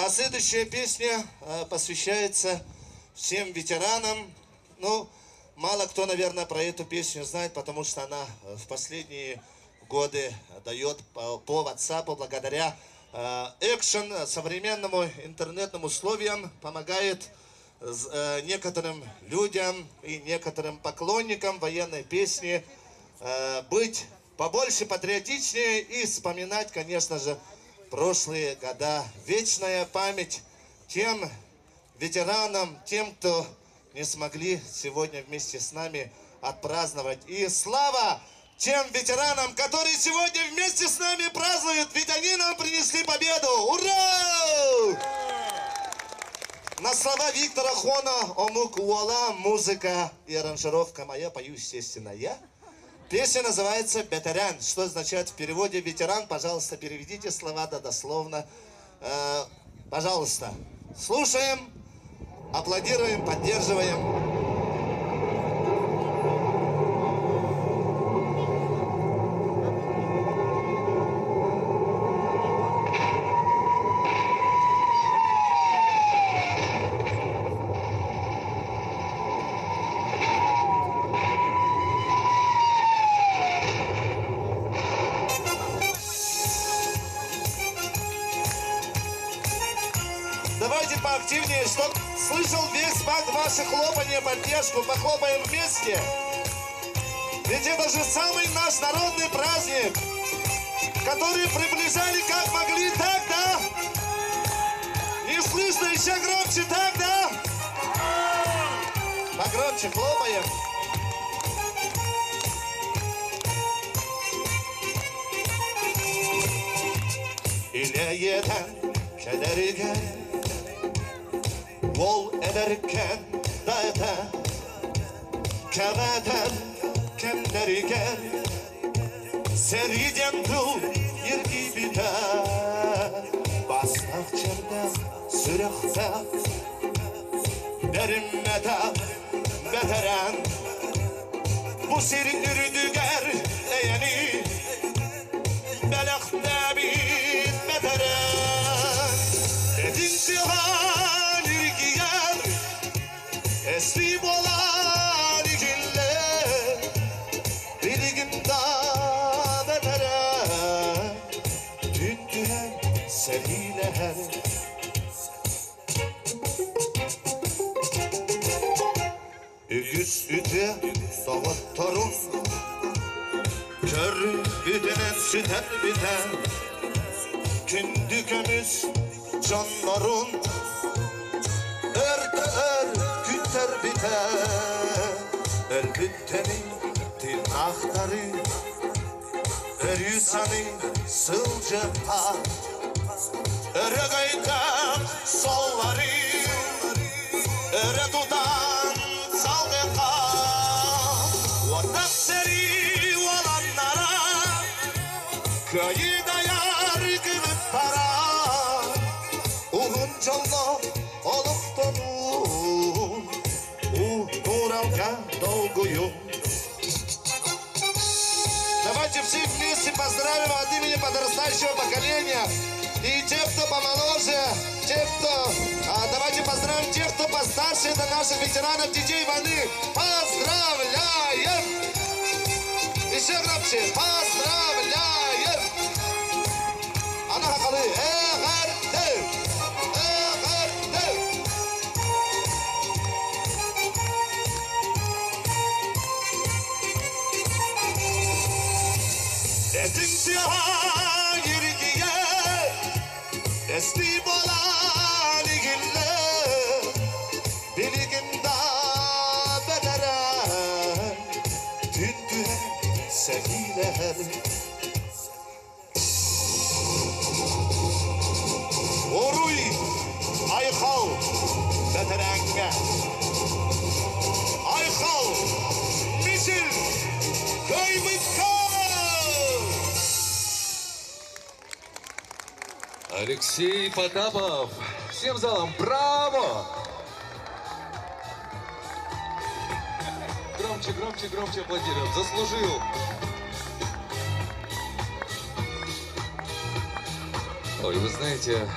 А следующая песня посвящается всем ветеранам. Ну, мало кто, наверное, про эту песню знает, потому что она в последние годы дает по WhatsApp благодаря экшен, современному интернетным условиям, помогает некоторым людям и некоторым поклонникам военной песни быть побольше патриотичнее и вспоминать, конечно же, прошлые года. Вечная память тем ветеранам, тем, кто не смогли сегодня вместе с нами отпраздновать. И слава тем ветеранам, которые сегодня вместе с нами празднуют, ведь они нам принесли победу. Ура! На слова Виктора Хона «Омук Уола», музыка и аранжировка моя, пою, естественно, я. Песня называется «Ветеран», что означает в переводе «ветеран». Пожалуйста, переведите слова дословно. Пожалуйста, слушаем, аплодируем, поддерживаем. Давайте поактивнее, чтоб слышал весь факт ваших хлопания, поддержку. Похлопаем вместе. Ведь это же самый наш народный праздник, который приближали как могли, так, да? Не слышно, еще громче, так, да? Погромче хлопаем. İleyeden kederigen Vol ederken dağda Keveden kenderigen Seriden dul yer gibi de Bastak çerden sürekte Derinmede beteren Bu seri ürüdüger eyeni Belakta bir beteren İntihan ilgiyer Esrib olan ilgiler Bilgimde beteren Tündüren seriler Ügüz üte dağıttarım Kör bütenen süter biter Kündükümüz canların Erter günler biter Elbittenin dinahları Eryüsani sılca pat Ere gaytan solları Ere tutan salgıta Vatak seri olanlara Kayıda yar kılıp para Çalma alıp donum Уралка долгую. Давайте все вместе поздравим от имени подрастающего поколения. И тех, кто помоложе, тех, кто... давайте поздравим тех, кто постарше. Это наших ветеранов, детей войны. Поздравляем! Еще громче. Поздравляем! Она хакалы. İntihan yürüye Teslim olan ilgiler Bilgimde bederen Tündüren sehiler Oruy Ayhal Beterenge Ayhal Misil Köymütka Алексей Потапов. Всем залом браво! Громче, громче, громче аплодируем. Заслужил. Ой, вы знаете,